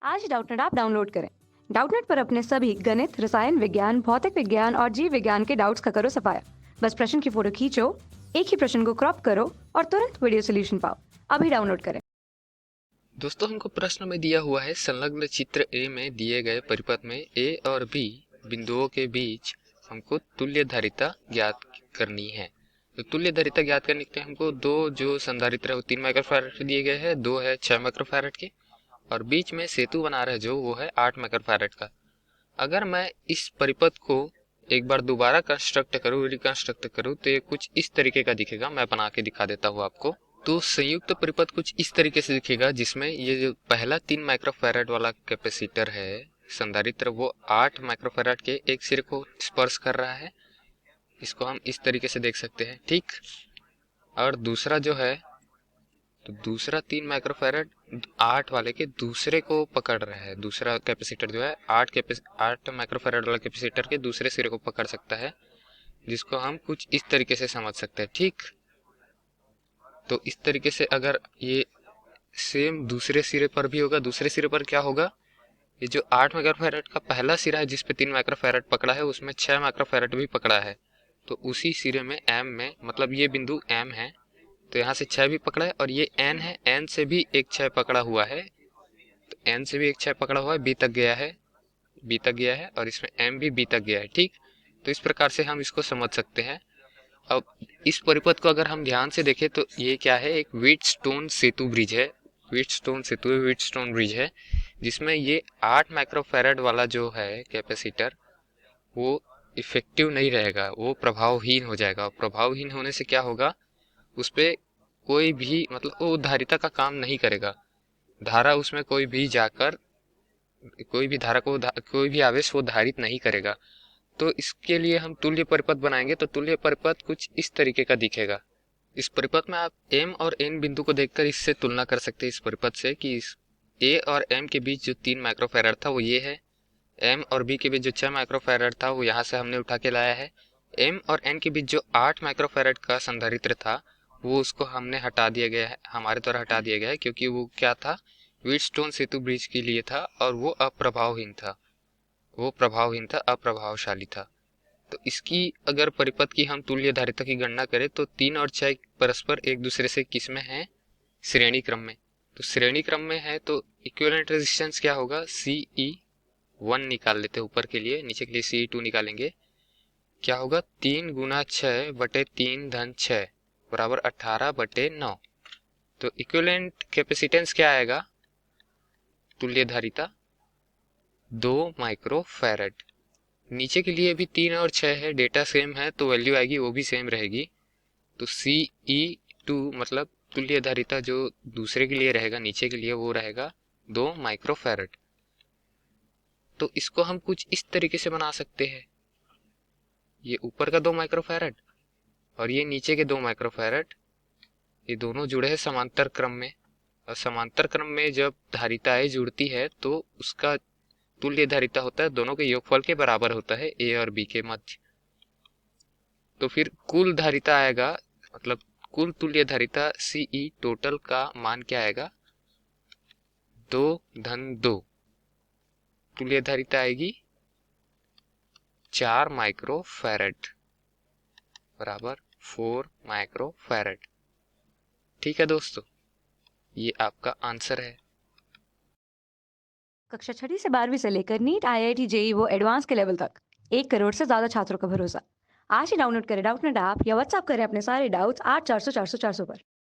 आज ही Doubtnut app download करें। Doubtnut पर अपने सभी गणित, रसायन विज्ञान, भौतिक विज्ञान और जीव विज्ञान के डाउट्स का करो सफाया। बस प्रश्न की फोटो खींचो, एक ही प्रश्न को क्रॉप करो और तुरंत वीडियो सोल्यूशन पाओ। अभी डाउनलोड करें। दोस्तों, हमको प्रश्न में दिया हुआ है संलग्न चित्र ए में दिए गए परिपथ में ए और बी बिंदुओं के बीच हमको तुल्य धारिता ज्ञात करनी है। तो तुल्य धारिता ज्ञात करने के लिए हमको दो जो संधारित्र है वो 3 माइक्रोफैराड के दिए गए हैं, दो है 6 माइक्रोफैराड के, और बीच में सेतु बना रहा है जो वो है 8 माइक्रोफैराड का। अगर मैं इस परिपथ को एक बार दोबारा कंस्ट्रक्ट करूँ, रिकंस्ट्रक्ट करूँ, तो ये कुछ इस तरीके का दिखेगा। मैं बना के दिखा देता हूँ आपको। तो संयुक्त परिपथ कुछ इस तरीके से दिखेगा, जिसमें ये जो पहला 3 माइक्रोफैराड वाला कैपेसिटर है संधारित्र, वो 8 माइक्रोफैराड के एक सिरे को स्पर्श कर रहा है। इसको हम इस तरीके से देख सकते हैं, ठीक। और दूसरा जो है, तो दूसरा 3 माइक्रोफैराड 8 वाले के दूसरे को पकड़ रहा है। दूसरा कैपेसिटर जो है 8 माइक्रोफैराड वाला कैपेसिटर के दूसरे सिरे को पकड़ सकता है, जिसको हम कुछ इस तरीके से समझ सकते हैं, ठीक। तो इस तरीके से अगर ये सेम दूसरे सिरे पर भी होगा, दूसरे सिरे पर क्या होगा, ये जो 8 माइक्रोफैराड का पहला सिरा है जिस पे 3 माइक्रोफैराड पकड़ा है, उसमें 6 माइक्रोफैराड भी पकड़ा है। तो उसी सिरे में एम में, मतलब ये बिंदु एम है, तो यहाँ से 6 भी पकड़ा है, और ये एन है, एन से भी एक 6 पकड़ा हुआ है, तो एन से भी एक 6 पकड़ा हुआ है, बी तक गया है, बी तक गया है, और इसमें एम भी बी तक गया है, ठीक। तो इस प्रकार से हम इसको समझ सकते हैं। अब इस परिपथ को अगर हम ध्यान से देखें तो ये क्या है, एक व्हीटस्टोन सेतु ब्रिज है। व्हीटस्टोन सेतु, व्हीटस्टोन ब्रिज है, जिसमें ये 8 माइक्रोफैराड वाला जो है कैपेसिटर, वो इफेक्टिव नहीं रहेगा, वो प्रभावहीन हो जाएगा। प्रभावहीन होने से क्या होगा, उस पर कोई भी, मतलब वो धारिता का काम नहीं करेगा। धारा उसमें कोई भी जाकर, कोई भी धारा को कोई भी आवेश वो धारित नहीं करेगा। तो इसके लिए हम तुल्य परिपथ बनाएंगे, तो तुल्य परिपथ कुछ इस तरीके का दिखेगा। इस परिपथ में आप m और n बिंदु को देखकर इससे तुलना कर सकते हैं, इस परिपथ से, कि इस a और m के बीच जो 3 माइक्रोफैराड था वो ये है, m और b के बीच जो 6 माइक्रोफैराड था वो यहाँ से हमने उठा के लाया है। m और n के बीच जो 8 माइक्रोफैराड का संधारित्र था वो उसको हमने हटा दिया गया है, हमारे द्वारा हटा दिया गया है, क्योंकि वो क्या था, व्हीटस्टोन सेतु ब्रिज के लिए था, और वो अप्रभावहीन था, वो प्रभावहीन था, अप्रभावशाली था। तो इसकी अगर परिपथ की हम तुल्य धारिता की गणना करें तो 3 और 6 परस्पर एक दूसरे से किस में है, श्रेणी क्रम में। तो श्रेणी क्रम में है तो इक्विवेलेंट रेजिस्टेंस क्या होगा, CE1 निकाल लेते हैं ऊपर के लिए, नीचे के लिए CE2 निकालेंगे। क्या होगा, 3 गुना 6 बटे 3 धन 6 बराबर 18/9। तो इक्विवेलेंट कैपेसिटेंस क्या आएगा, तुल्य धारिता 2 माइक्रोफैराड। नीचे के लिए भी 3 और 6 है, डेटा सेम है, तो वैल्यू आएगी वो भी सेम रहेगी। तो CE2 मतलब तुल्य धारिता जो दूसरे के लिए रहेगा, नीचे के लिए, वो रहेगा 2 माइक्रोफैराड। तो इसको हम कुछ इस तरीके से बना सकते हैं, ये ऊपर का 2 माइक्रोफैराड और ये नीचे के 2 माइक्रोफैराड, ये दोनों जुड़े हैं समांतर क्रम में। और समांतर क्रम में जब धारिताएं जुड़ती है तो उसका तुल्य धारिता होता है दोनों के योगफल के बराबर होता है, ए और बी के मध्य। तो फिर कुल धारिता आएगा, मतलब कुल तुल्य धारिता CE टोटल का मान क्या आएगा, 2 धन 2, तुल्य धारिता आएगी 4 माइक्रोफैराड बराबर 4 माइक्रोफैराड। ठीक है दोस्तों, ये आपका आंसर है। कक्षा 6वीं से 12वीं से लेकर नीट, IIT, JEE वो एडवांस के लेवल तक 1 करोड़ से ज्यादा छात्रों का भरोसा। आज ही डाउनलोड करें डाउटनेट ऐप या व्हाट्सएप करें अपने सारे डाउट्स 8400 400 400 पर।